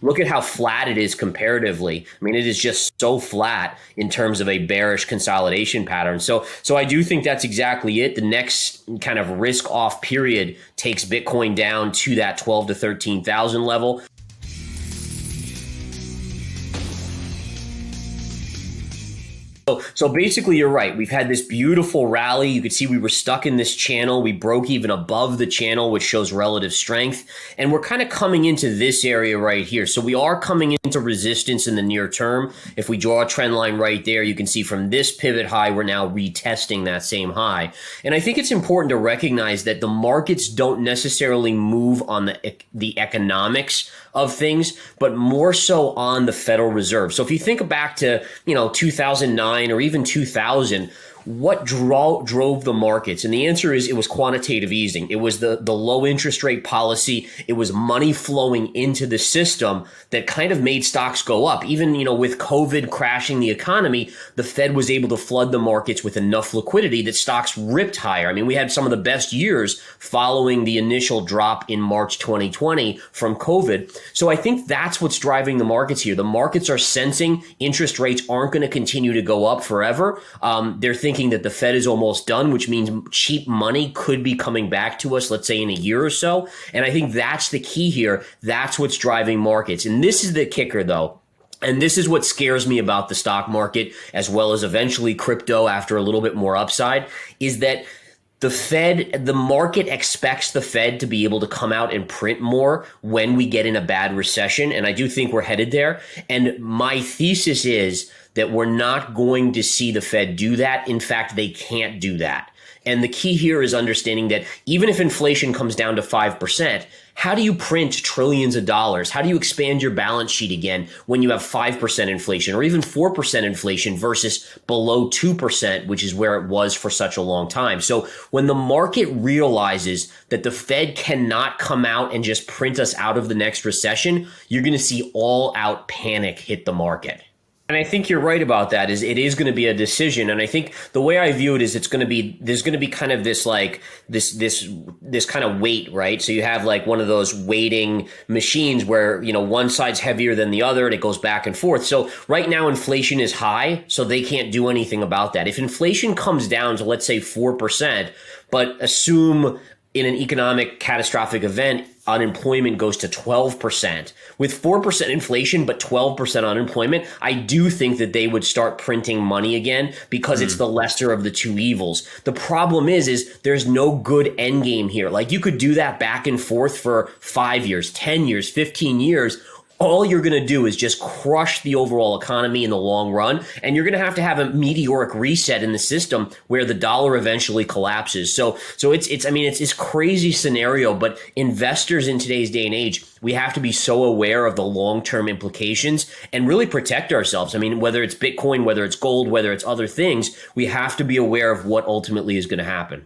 look at how flat it is comparatively. I mean, it is just so flat in terms of a bearish consolidation pattern. So I do think that's exactly it. The next kind of risk off period takes Bitcoin down to that 12 to 13,000 level. So basically, you're right. We've had this beautiful rally. You could see we were stuck in this channel. We broke even above the channel, which shows relative strength. And we're kind of coming into this area right here. So we are coming into resistance in the near term. If we draw a trend line right there, you can see from this pivot high, we're now retesting that same high. And I think it's important to recognize that the markets don't necessarily move on the economics of things, but more so on the Federal Reserve. So if you think back to, 2009 or even 2000, what drove the markets? And the answer is it was quantitative easing. It was the low interest rate policy. It was money flowing into the system that kind of made stocks go up. Even, with COVID crashing the economy, the Fed was able to flood the markets with enough liquidity that stocks ripped higher. I mean, we had some of the best years following the initial drop in March 2020 from COVID. So I think that's what's driving the markets here. The markets are sensing interest rates aren't going to continue to go up forever. They're thinking that the Fed is almost done, which means cheap money could be coming back to us, let's say in a year or so. And I think that's the key here. That's what's driving markets. And this is the kicker, though. And this is what scares me about the stock market, as well as eventually crypto after a little bit more upside, is that the market expects the Fed to be able to come out and print more when we get in a bad recession. And I do think we're headed there. And my thesis is that we're not going to see the Fed do that. In fact, they can't do that. And the key here is understanding that even if inflation comes down to 5%, how do you print trillions of dollars? How do you expand your balance sheet again when you have 5% inflation or even 4% inflation versus below 2%, which is where it was for such a long time? So when the market realizes that the Fed cannot come out and just print us out of the next recession, you're going to see all out panic hit the market. And I think you're right about that. It is going to be a decision. And I think the way I view it is there's going to be kind of this kind of weight, right? So you have like one of those weighting machines where, one side's heavier than the other and it goes back and forth. So right now inflation is high, so they can't do anything about that. If inflation comes down to, let's say, 4%, but assume in an economic catastrophic event, unemployment goes to 12%. With 4% inflation, but 12% unemployment, I do think that they would start printing money again because it's the lesser of the two evils. The problem is there's no good end game here. Like you could do that back and forth for 5 years, 10 years, 15 years. All you're going to do is just crush the overall economy in the long run. And you're going to have a meteoric reset in the system where the dollar eventually collapses. So it's crazy scenario, but investors in today's day and age, we have to be so aware of the long-term implications and really protect ourselves. I mean, whether it's Bitcoin, whether it's gold, whether it's other things, we have to be aware of what ultimately is going to happen.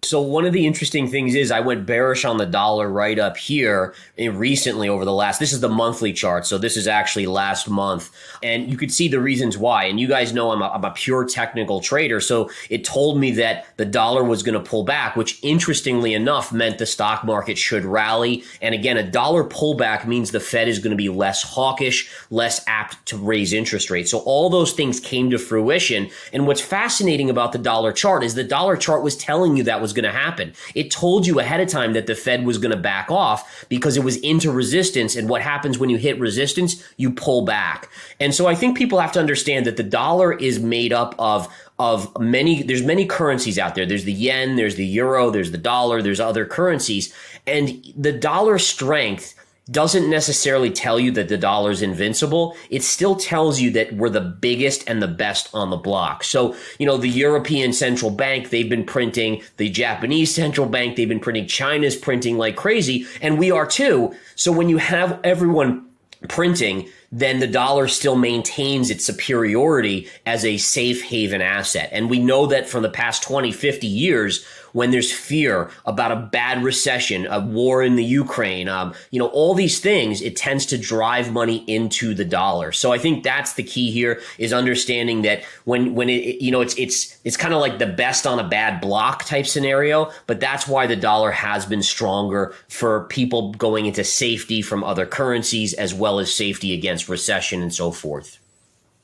So one of the interesting things is I went bearish on the dollar right up here recently over this is the monthly chart. So this is actually last month. And you could see the reasons why. And you guys know I'm a pure technical trader. So it told me that the dollar was going to pull back, which interestingly enough meant the stock market should rally. And again, a dollar pullback means the Fed is going to be less hawkish, less apt to raise interest rates. So all those things came to fruition. And what's fascinating about the dollar chart is the dollar chart was telling you that was going to happen. It told you ahead of time that the Fed was going to back off because it was into resistance. And what happens when you hit resistance? You pull back. And so I think people have to understand that the dollar is made up of there's many currencies out there. There's the yen, there's the euro, there's the dollar, there's other currencies. And the dollar strength doesn't necessarily tell you that the dollar is invincible. It still tells you that we're the biggest and the best on the block. So, the European Central Bank, they've been printing, the Japanese Central Bank, they've been printing, China's printing like crazy, and we are too. So when you have everyone printing, then the dollar still maintains its superiority as a safe haven asset. And we know that from the past 20, 50 years, when there's fear about a bad recession, a war in the Ukraine, all these things, it tends to drive money into the dollar. So I think that's the key here, is understanding that when it's kind of like the best on a bad block type scenario, but that's why the dollar has been stronger for people going into safety from other currencies, as well as safety against recession and so forth.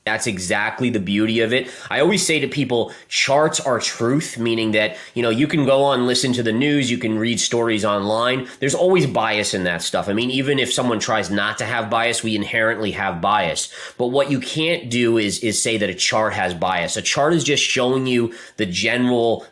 That's exactly the beauty of it. I always say to people, charts are truth, meaning that, you can go on, listen to the news, you can read stories online. There's always bias in that stuff. I mean, even if someone tries not to have bias, we inherently have bias. But what you can't do is say that a chart has bias. A chart is just showing you the general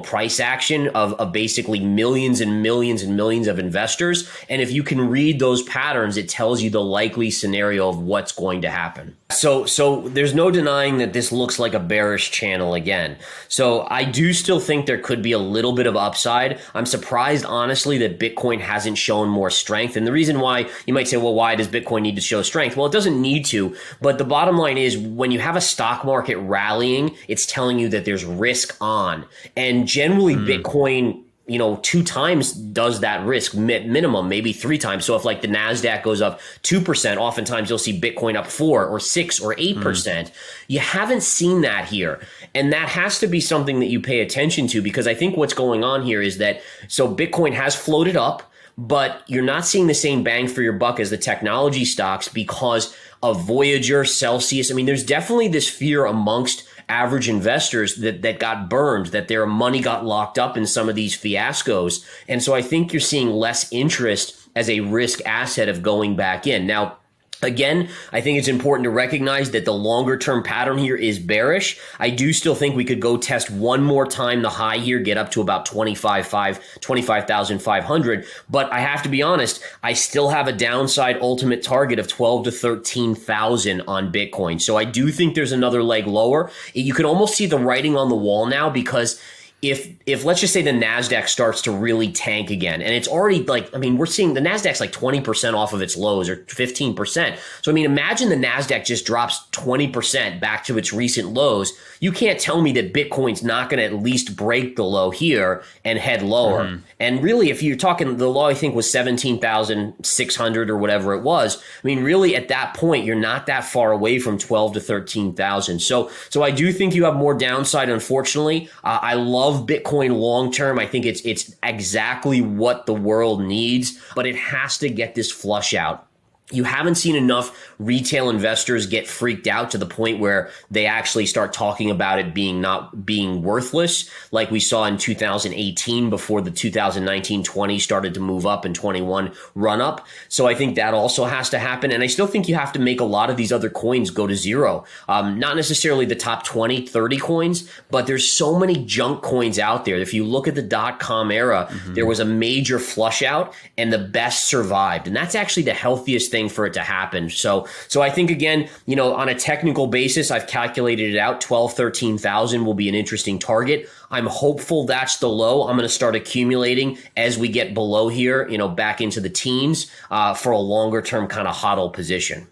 price action of basically millions and millions and millions of investors. And if you can read those patterns, it tells you the likely scenario of what's going to happen. So there's no denying that this looks like a bearish channel again. So I do still think there could be a little bit of upside. I'm surprised, honestly, that Bitcoin hasn't shown more strength. And the reason why, you might say, well, why does Bitcoin need to show strength? Well, it doesn't need to. But the bottom line is, when you have a stock market rallying, it's telling you that there's risk on. And generally, Bitcoin, 2 times does that risk minimum, maybe 3 times. So if like the NASDAQ goes up 2%, oftentimes you'll see Bitcoin up 4 or 6 or 8%. You haven't seen that here. And that has to be something that you pay attention to, because I think what's going on here is that, so Bitcoin has floated up, but you're not seeing the same bang for your buck as the technology stocks because of Voyager, Celsius. I mean, there's definitely this fear amongst average investors that got burned, that their money got locked up in some of these fiascos. And so I think you're seeing less interest as a risk asset of going back in. Now, again, I think it's important to recognize that the longer term pattern here is bearish. I do still think we could go test one more time the high here, get up to about 25,500. But I have to be honest, I still have a downside ultimate target of 12 to 13,000 on Bitcoin. So I do think there's another leg lower. You can almost see the writing on the wall now, because if let's just say the NASDAQ starts to really tank again, and it's already we're seeing the NASDAQ's like 20% off of its lows, or 15%. So, imagine the NASDAQ just drops 20% back to its recent lows. You can't tell me that Bitcoin's not going to at least break the low here and head lower. And really, if you're talking, the low I think was 17,600 or whatever it was. Really at that point, you're not that far away from 12 to 13,000. So I do think you have more downside, unfortunately. I love Bitcoin long term. I think it's exactly what the world needs, but it has to get this flush out. You haven't seen enough retail investors get freaked out to the point where they actually start talking about it not being worthless, like we saw in 2018 before the 2019-20 started to move up and 21 run up. So I think that also has to happen. And I still think you have to make a lot of these other coins go to zero. Not necessarily the top 20, 30 coins, but there's so many junk coins out there. If you look at the .com era, there was a major flush out and the best survived. And that's actually the healthiest thing for it to happen. So I think, again, on a technical basis, I've calculated it out. 12, 13,000 will be an interesting target. I'm hopeful that's the low. I'm going to start accumulating as we get below here, back into the teens for a longer term kind of hodl position.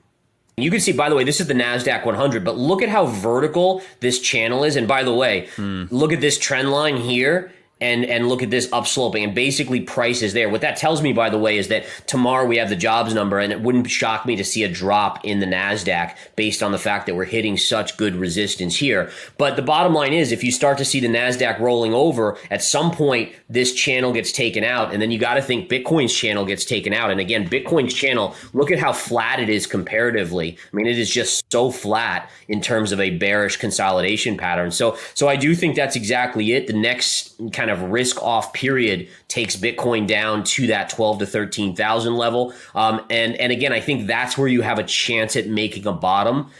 You can see, by the way, this is the NASDAQ 100, but look at how vertical this channel is. And by the way, look at this trend line here. And look at this upsloping, and basically price is there. What that tells me, by the way, is that tomorrow we have the jobs number, and it wouldn't shock me to see a drop in the NASDAQ based on the fact that we're hitting such good resistance here. But the bottom line is, if you start to see the NASDAQ rolling over, at some point this channel gets taken out, and then you got to think Bitcoin's channel gets taken out. And again, Bitcoin's channel, look at how flat it is comparatively. It is just so flat in terms of a bearish consolidation pattern. So I do think that's exactly it. The next kind of risk off period takes Bitcoin down to that 12 to 13,000 level. And again, I think that's where you have a chance at making a bottom.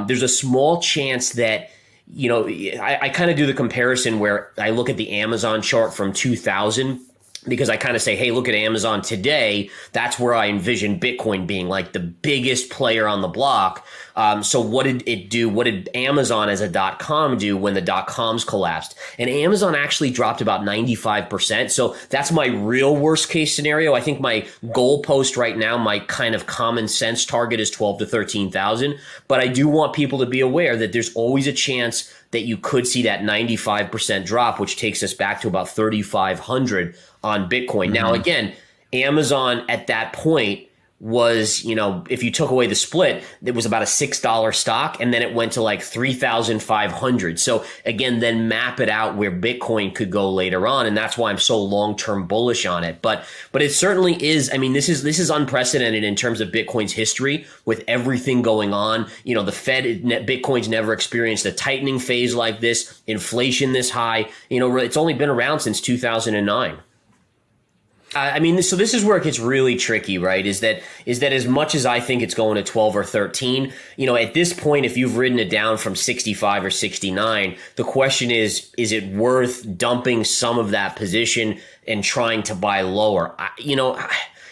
There's a small chance that, I kind of do the comparison where I look at the Amazon chart from 2000. because I kind of say, hey, look at Amazon today. That's where I envision Bitcoin being like the biggest player on the block. So what did it do? What did Amazon as a .com do when the .coms collapsed? And Amazon actually dropped about 95%. So that's my real worst case scenario. I think my goalpost right now, my kind of common sense target is 12 to 13,000. But I do want people to be aware that there's always a chance that you could see that 95% drop, which takes us back to about 3,500 on Bitcoin. Mm-hmm. Now, again, Amazon at that point was, if you took away the split, it was about a $6 stock, and then it went to like 3,500. So again, then map it out where Bitcoin could go later on, and that's why I'm so long-term bullish on it. But it certainly is. I mean, this is unprecedented in terms of Bitcoin's history with everything going on. The Fed, Bitcoin's never experienced a tightening phase like this, inflation this high. It's only been around since 2009. So this is where it gets really tricky, right? Is that as much as I think it's going to 12 or 13, at this point, if you've ridden it down from 65 or 69, the question is it worth dumping some of that position and trying to buy lower?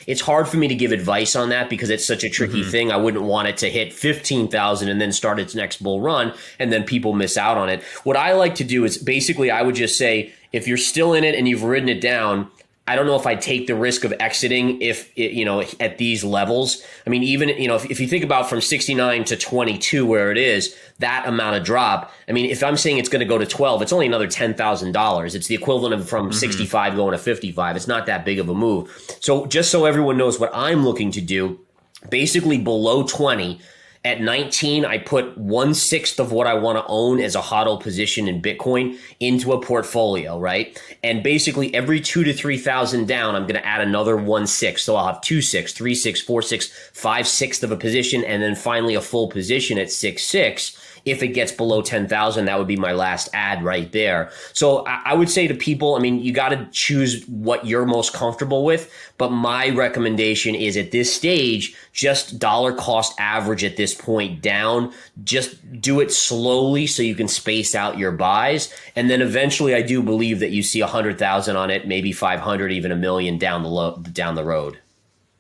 It's hard for me to give advice on that because it's such a tricky thing. I wouldn't want it to hit 15,000 and then start its next bull run and then people miss out on it. What I like to do is basically I would just say, if you're still in it and you've ridden it down, I don't know if I'd take the risk of exiting at these levels. I mean, even, if you think about from 69 to 22 where it is, that amount of drop. I mean, if I'm saying it's going to go to 12, it's only another $10,000. It's the equivalent of from 65 going to 55. It's not that big of a move. So just so everyone knows what I'm looking to do, basically below 20, at 19, I put 1/6 of what I want to own as a HODL position in Bitcoin into a portfolio, right? And basically every 2,000 to 3,000 down, I'm going to add another 1/6. So I'll have 2/6, 3/6, 4/6, 5/6 of a position, and then finally a full position at 6/6. If it gets below 10,000, that would be my last add right there. So I would say to people, I mean, you got to choose what you're most comfortable with. But my recommendation is at this stage, just dollar cost average at this point down. Just do it slowly so you can space out your buys. And then eventually I do believe that you see 100,000 on it, maybe 500, even 1 million down the road.